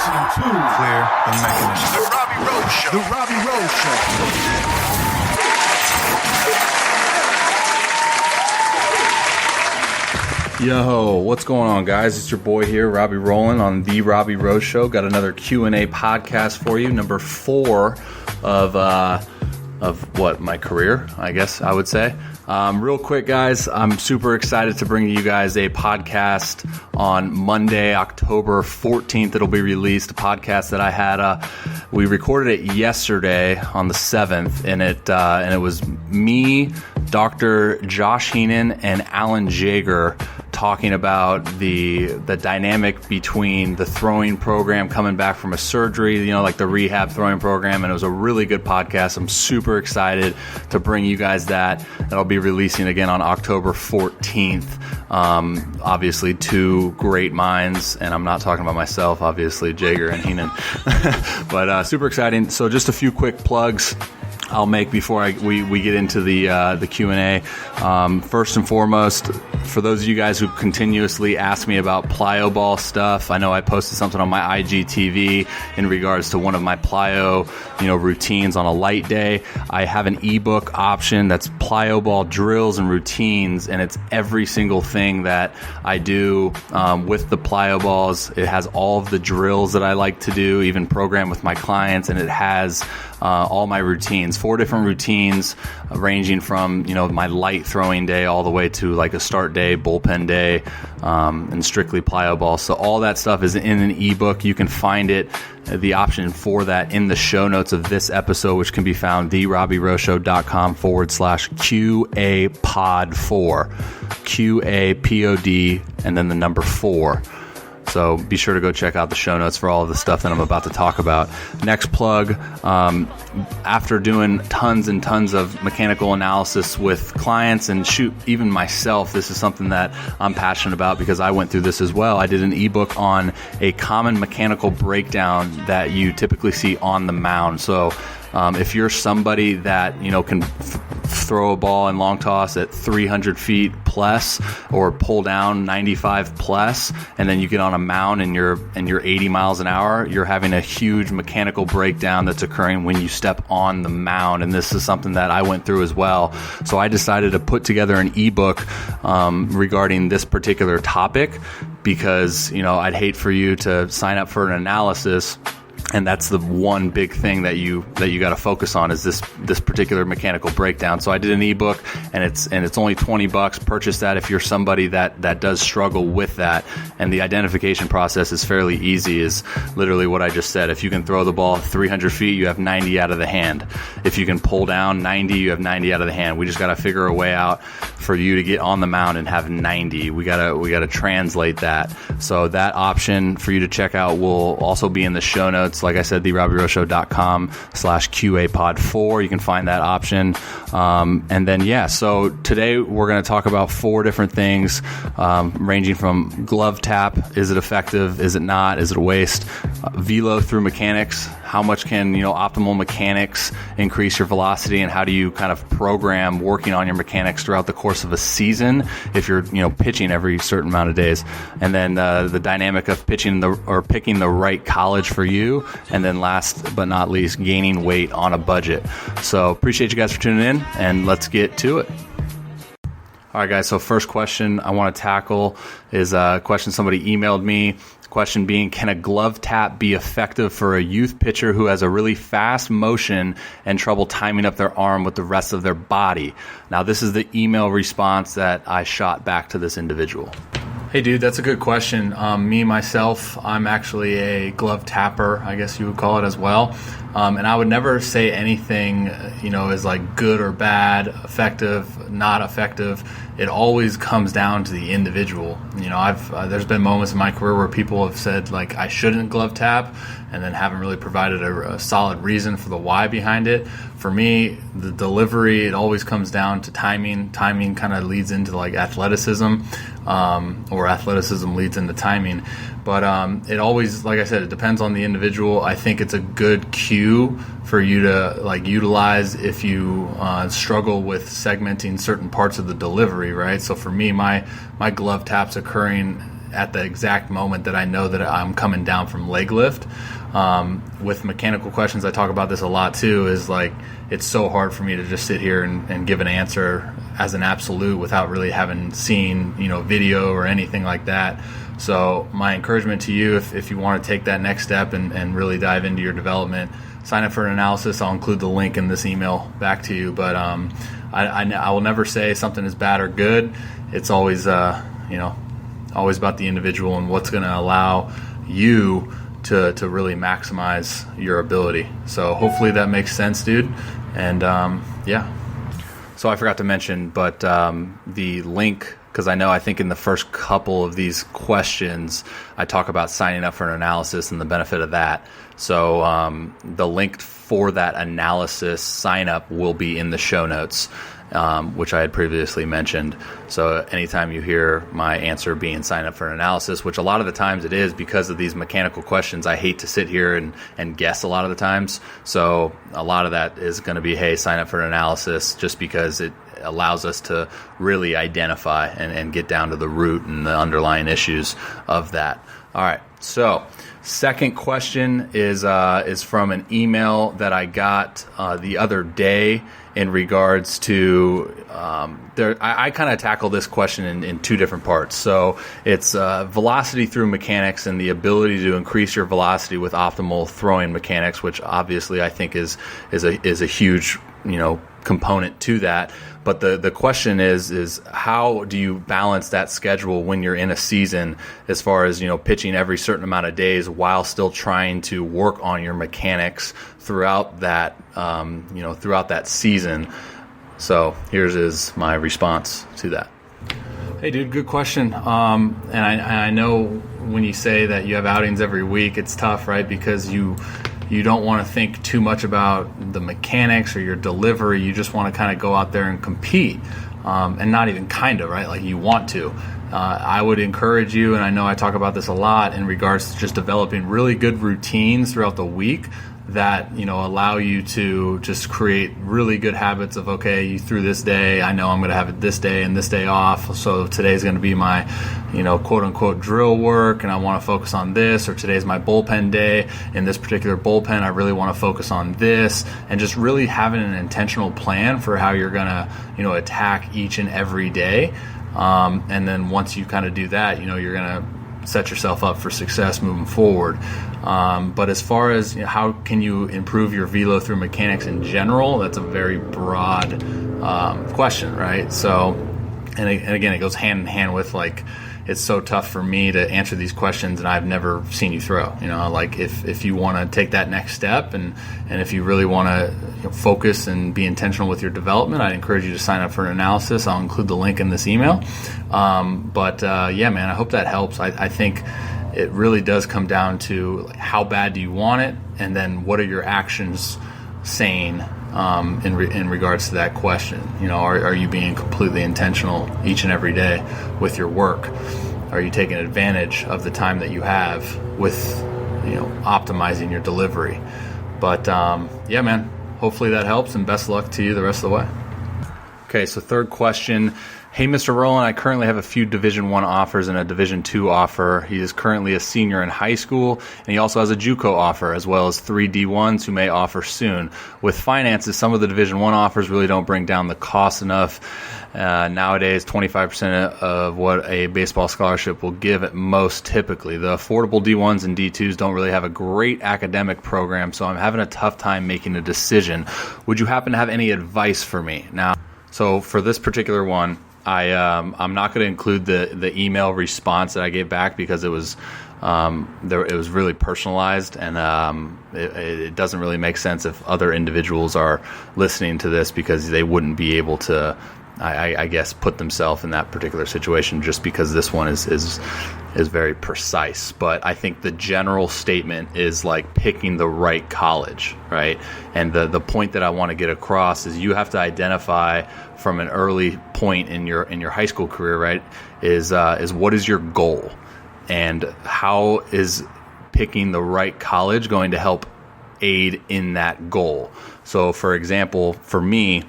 listening to Clear the Mechanism. The Robbie Rose Show. The Robbie Rose Show. Yo, what's going on, guys? It's your boy here, Robbie Rowland on The Robbie Rose Show. Got another Q&A podcast for you, number 4 of what, my career, I guess I would say. Real quick, guys, I'm super excited to bring you guys a podcast on Monday, October 14th. It'll be released, a podcast that I had. We recorded it yesterday on the 7th, and it was me, Dr. Josh Heenan, and Alan Jaeger talking about the dynamic between the throwing program coming back from a surgery, like the rehab throwing program, and it was a really good podcast. I'm super excited to bring you guys that. That'll be releasing again on October 14th. Obviously, two great minds, and I'm not talking about myself, obviously, Jaeger and Heenan. But super exciting. So just a few quick plugs I'll make before we get into the Q&A. First and foremost, for those of you guys who continuously ask me about plyo ball stuff, I know I posted something on my IGTV in regards to one of my plyo, routines on a light day. I have an ebook option that's plyo ball drills and routines, and it's every single thing that I do with the plyo balls. It has all of the drills that I like to do, even program with my clients, and it has all my routines, 4 different routines ranging from, my light throwing day all the way to like a start day, bullpen day, and strictly plyo ball. So all that stuff is in an ebook. You can find it, the option for that, in the show notes of this episode, which can be found therobbieroseshow.com/QA-pod4, QAPOD, and then the number 4. So be sure to go check out the show notes for all of the stuff that I'm about to talk about. Next plug, after doing tons and tons of mechanical analysis with clients and even myself, this is something that I'm passionate about because I went through this as well. I did an ebook on a common mechanical breakdown that you typically see on the mound. So if you're somebody that can throw a ball in long toss at 300 feet plus or pull down 95 plus, and then you get on a mound and you're 80 miles an hour, you're having a huge mechanical breakdown that's occurring when you step on the mound. And this is something that I went through as well. So I decided to put together an ebook regarding this particular topic because I'd hate for you to sign up for an analysis and that's the one big thing that you got to focus on is this particular mechanical breakdown. So I did an ebook, and it's only $20. Purchase that if you're somebody that does struggle with that. And the identification process is fairly easy. Is literally what I just said. If you can throw the ball 300 feet, you have 90 out of the hand. If you can pull down 90, you have 90 out of the hand. We just got to figure a way out for you to get on the mound and have 90. We gotta translate that. So that option for you to check out will also be in the show notes. Like I said, therobbieroseshow.com/QAPod4. You can find that option. And then, so today we're going to talk about 4 different things, ranging from glove tap. Is it effective? Is it not? Is it a waste? Velo through mechanics. How much can, optimal mechanics increase your velocity, and how do you kind of program working on your mechanics throughout the course of a season if you're, pitching every certain amount of days? And then the dynamic of picking the right college for you. And then last but not least, gaining weight on a budget. So appreciate you guys for tuning in, and let's get to it. All right, guys, so first question I want to tackle is a question somebody emailed me. Question being, can a glove tap be effective for a youth pitcher who has a really fast motion and trouble timing up their arm with the rest of their body? Now, this is the email response that I shot back to this individual. Hey, dude, that's a good question. Myself, I'm actually a glove tapper, I guess you would call it as well. And I would never say anything, is like good or bad, effective, not effective. It always comes down to the individual. There's been moments in my career where people have said, like, I shouldn't glove tap, and then haven't really provided a solid reason for the why behind it. For me, the delivery, it always comes down to timing. Timing kind of leads into like athleticism, or athleticism leads into timing. But it always, like I said, it depends on the individual. I think it's a good cue for you to utilize if you struggle with segmenting certain parts of the delivery, right? So for me, my glove taps occurring at the exact moment that I know that I'm coming down from leg lift. With mechanical questions, I talk about this a lot too, is like it's so hard for me to just sit here and give an answer as an absolute without really having seen video or anything like that. So my encouragement to you, if you want to take that next step and really dive into your development, sign up for an analysis. I'll include the link in this email back to you. But I will never say something is bad or good. It's always always about the individual and what's going to allow you to really maximize your ability. So hopefully that makes sense, dude. And So I forgot to mention, but the link, because I think in the first couple of these questions, I talk about signing up for an analysis and the benefit of that. So the link for that analysis sign up will be in the show notes, which I had previously mentioned. So anytime you hear my answer being sign up for an analysis, which a lot of the times it is because of these mechanical questions, I hate to sit here and guess a lot of the times. So a lot of that is going to be, hey, sign up for an analysis, just because it allows us to really identify and get down to the root and the underlying issues of that. All right. So second question is from an email that I got the other day in regards to I kind of tackle this question in two different parts. So it's velocity through mechanics and the ability to increase your velocity with optimal throwing mechanics, which obviously I think is a huge component to that. But the question is how do you balance that schedule when you're in a season, as far as pitching every certain amount of days while still trying to work on your mechanics throughout that throughout that season. So here's my response to that. Hey, dude, good question. And I know when you say that you have outings every week, it's tough, right? Because you don't want to think too much about the mechanics or your delivery. You just want to kind of go out there and compete, and not even kind of, right? Like you want to. I would encourage you, and I know I talk about this a lot in regards to just developing really good routines throughout the week that allow you to just create really good habits of, okay, you threw this day, I know I'm going to have it this day and this day off, so today's going to be my quote unquote drill work, and I want to focus on this, or today's my bullpen day. In this particular bullpen, I really want to focus on this, and just really having an intentional plan for how you're going to attack each and every day. And then once you kind of do that, you're going to set yourself up for success moving forward. But as far as how can you improve your velo through mechanics in general, that's a very broad question, right? So, and again, it goes hand in hand with, like, it's so tough for me to answer these questions, and I've never seen you throw. Like if you want to take that next step, and if you really want to focus and be intentional with your development, I'd encourage you to sign up for an analysis. I'll include the link in this email. Yeah, man, I hope that helps. I think it really does come down to, like, how bad do you want it, and then what are your actions saying in regards to that question. Are you being completely intentional each and every day with your work? Are you taking advantage of the time that you have with optimizing your delivery? But yeah, man, hopefully that helps, and best luck to you the rest of the way. Okay, so third question. Hey, Mr. Rowland, I currently have a few Division I offers and a Division II offer. He is currently a senior in high school, and he also has a JUCO offer, as well as 3 D1s who may offer soon. With finances, some of the Division I offers really don't bring down the cost enough. Nowadays, 25% of what a baseball scholarship will give at most typically. The affordable D1s and D2s don't really have a great academic program, so I'm having a tough time making a decision. Would you happen to have any advice for me? Now, so for this particular one, I'm not going to include the email response that I gave back, because it was really personalized, and it doesn't really make sense if other individuals are listening to this, because they wouldn't be able to, I guess, put themselves in that particular situation, just because this one is very precise. But I think the general statement is like picking the right college, right? And the point that I want to get across is you have to identify from an early point in your high school career, right? Is what is your goal, and how is picking the right college going to help aid in that goal? So, for example, for me,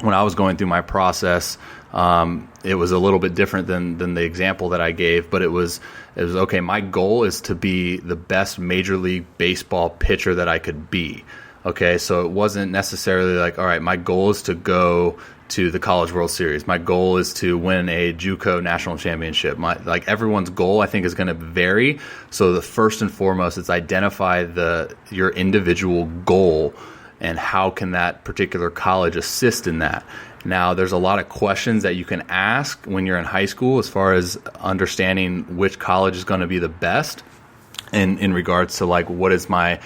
when I was going through my process, it was a little bit different than the example that I gave, but it was okay. My goal is to be the best Major League Baseball pitcher that I could be. Okay, so it wasn't necessarily like, all right, my goal is to go to the College World Series. My goal is to win a JUCO national championship. Like everyone's goal, I think, is going to vary. So the first and foremost is identify your individual goal and how can that particular college assist in that. Now, there's a lot of questions that you can ask when you're in high school as far as understanding which college is going to be the best. In regards to like, what does my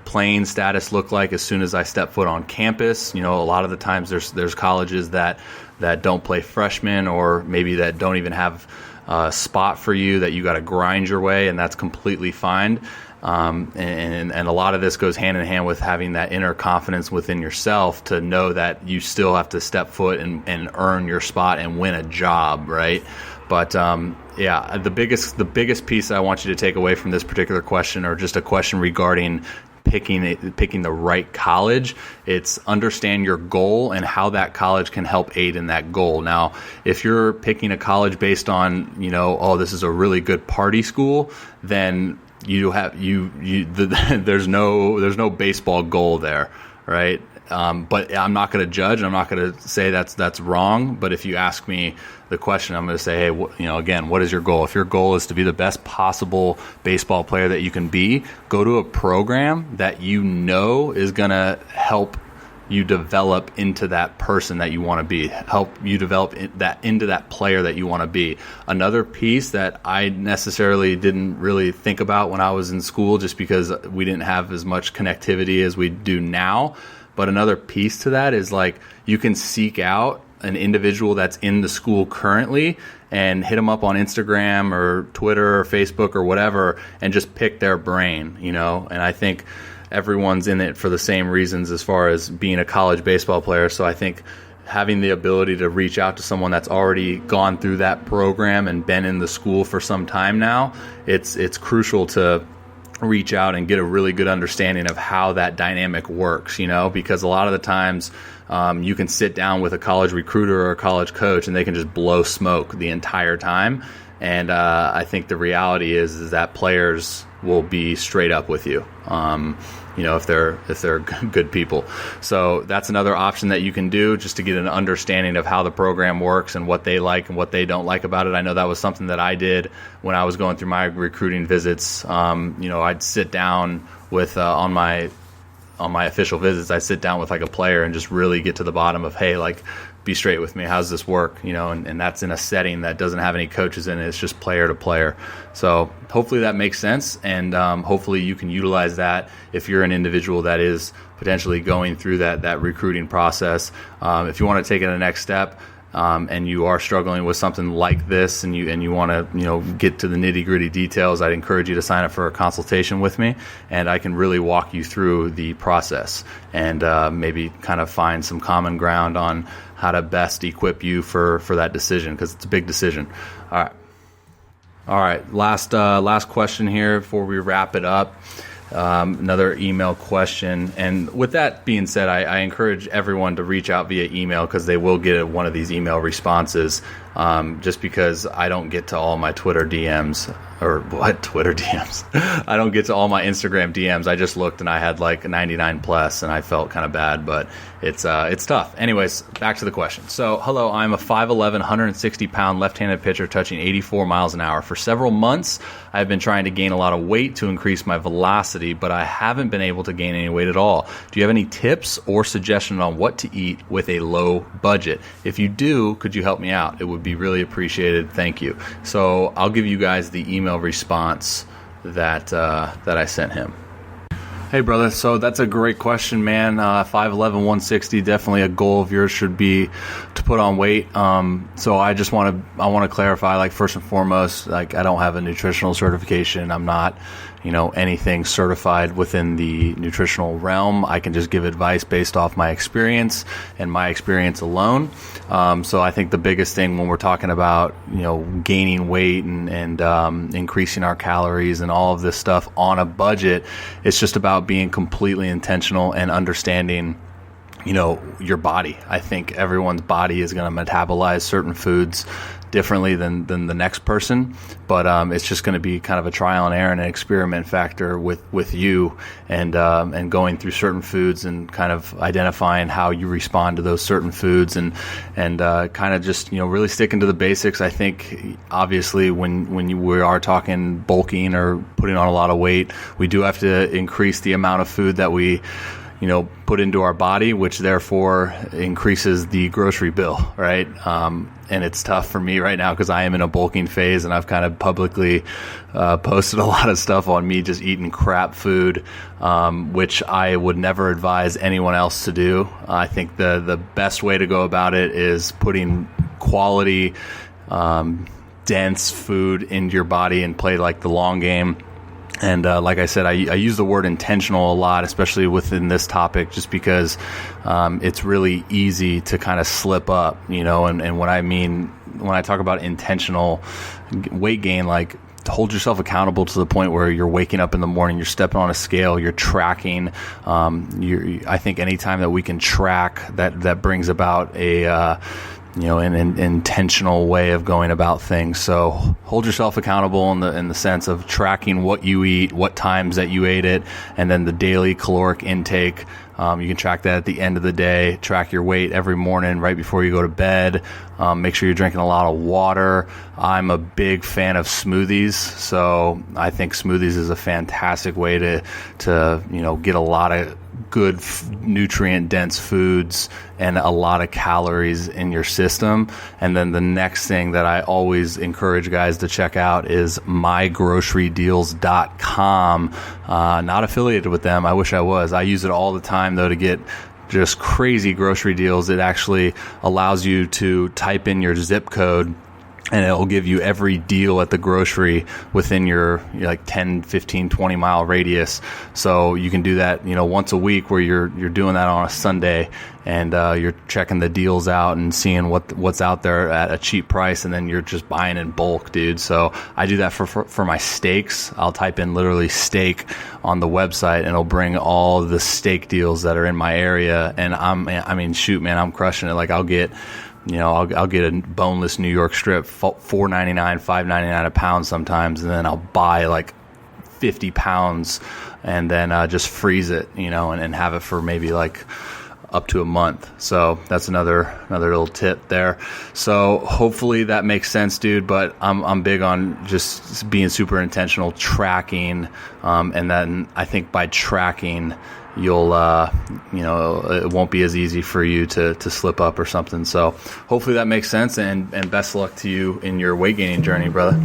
playing status look like as soon as I step foot on campus? A lot of the times there's colleges that don't play freshmen, or maybe that don't even have a spot for you, that you got to grind your way, and that's completely fine. And a lot of this goes hand in hand with having that inner confidence within yourself to know that you still have to step foot and earn your spot and win a job, right? But the biggest piece I want you to take away from this particular question, or just a question regarding picking the right college, it's understand your goal and how that college can help aid in that goal. Now, if you're picking a college based on, this is a really good party school, then there's no baseball goal there, right? But I'm not going to judge. I'm not going to say that's wrong. But if you ask me the question, I'm going to say, hey, again, what is your goal? If your goal is to be the best possible baseball player that you can be, go to a program that is going to help you develop into that person that you want to be, help you develop into that player that you want to be. Another piece that I necessarily didn't really think about when I was in school, just because we didn't have as much connectivity as we do now. But another piece to that is, like, you can seek out an individual that's in the school currently and hit them up on Instagram or Twitter or Facebook or whatever and just pick their brain, And I think everyone's in it for the same reasons as far as being a college baseball player. So I think having the ability to reach out to someone that's already gone through that program and been in the school for some time now, it's crucial to reach out and get a really good understanding of how that dynamic works, because a lot of the times you can sit down with a college recruiter or a college coach and they can just blow smoke the entire time. And I think the reality is that players will be straight up with you, if they're good people. So that's another option that you can do, just to get an understanding of how the program works and what they like and what they don't like about it. I know that was something that I did when I was going through my recruiting visits. I'd sit down with on my official visits, I'd sit down with like a player and just really get to the bottom of, hey, like, be straight with me. How's this work? And that's in a setting that doesn't have any coaches in it. It's just player to player. So hopefully that makes sense. And hopefully you can utilize that if you're an individual that is potentially going through that recruiting process. If you want to take it to the next step, and you are struggling with something like this, and you want to get to the nitty-gritty details, I'd encourage you to sign up for a consultation with me, and I can really walk you through the process and maybe kind of find some common ground on how to best equip you for that decision, because it's a big decision. All right. Last question here before we wrap it up. Another email question. And with that being said, I encourage everyone to reach out via email, because they will get one of these email responses, just because I don't get to all my Twitter DMs. Or what? Twitter DMs? I don't get to all my Instagram DMs. I just looked and I had like 99 plus and I felt kind of bad, but it's tough. Anyways, back to the question. So, hello, I'm a 5'11", 160-pound left-handed pitcher touching 84 miles an hour. For several months, I've been trying to gain a lot of weight to increase my velocity, but I haven't been able to gain any weight at all. Do you have any tips or suggestion on what to eat with a low budget? If you do, could you help me out? It would be really appreciated. Thank you. So I'll give you guys the email response that I sent him. Hey, brother. So that's a great question, man. 5'11", 160, definitely a goal of yours should be to put on weight. So I want to clarify, like, first and foremost, like, I don't have a nutritional certification. I'm not, anything certified within the nutritional realm. I can just give advice based off my experience and my experience alone. So I think the biggest thing when we're talking about, gaining weight and increasing our calories and all of this stuff on a budget, it's just about being completely intentional and understanding your body. I think everyone's body is going to metabolize certain foods differently than the next person, but it's just going to be kind of a trial and error and an experiment factor with you, and going through certain foods and kind of identifying how you respond to those certain foods, and kind of just really sticking to the basics. I think obviously when we are talking bulking or putting on a lot of weight, we do have to increase the amount of food that we put into our body, which therefore increases the grocery bill, right? And it's tough for me right now because I am in a bulking phase, and I've kind of publicly posted a lot of stuff on me just eating crap food, which I would never advise anyone else to do. I think the best way to go about it is putting quality, dense food into your body and play like the long game. And like I said, I use the word intentional a lot, especially within this topic, just because it's really easy to kind of slip up, and what I mean when I talk about intentional weight gain, like hold yourself accountable to the point where you're waking up in the morning, you're stepping on a scale, you're tracking. I think anytime that we can track, that brings about an intentional way of going about things. So hold yourself accountable in the sense of tracking what you eat, what times that you ate it, and then the daily caloric intake. You can track that at the end of the day. Track your weight every morning right before you go to bed. Make sure you're drinking a lot of water. I'm a big fan of smoothies, so I think smoothies is a fantastic way to get a lot of good nutrient dense foods and a lot of calories in your system. And then the next thing that I always encourage guys to check out is mygrocerydeals.com. Not affiliated with them. I wish I was. I use it all the time though to get just crazy grocery deals. It actually allows you to type in your zip code, and it will give you every deal at the grocery within your 10, 15, 20 mile radius. So you can do that, once a week, where you're doing that on a Sunday, and you're checking the deals out and seeing what's out there at a cheap price, and then you're just buying in bulk, dude. So I do that for my steaks. I'll type in literally steak on the website, and it'll bring all the steak deals that are in my area. And I'm crushing it. Like I'll get a boneless New York strip, $4.99, $5.99 a pound sometimes, and then I'll buy like 50 pounds and then just freeze it, and have it for maybe like up to a month. So that's another little tip there. So hopefully that makes sense, dude. But I'm big on just being super intentional, tracking, and then I think by tracking, you'll it won't be as easy for you to slip up or something. So hopefully that makes sense, and best luck to you in your weight gaining journey, brother.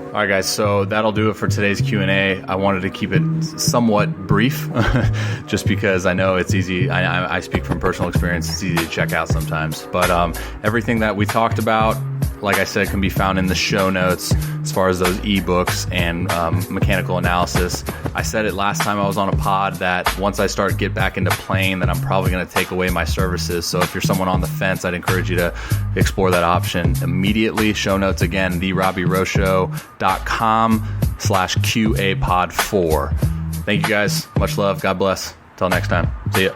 All right, guys, so that'll do it for today's Q&A. I wanted to keep it somewhat brief just because I know it's easy. I speak from personal experience. It's easy to check out sometimes. But everything that we talked about, like I said, can be found in the show notes as far as those ebooks and mechanical analysis. I said it last time I was on a pod that once I get back into playing, that I'm probably going to take away my services. So if you're someone on the fence, I'd encourage you to explore that option immediately. Show notes again, therobbyroshow.com/QApod4. Thank you guys. Much love. God bless. Till next time. See ya.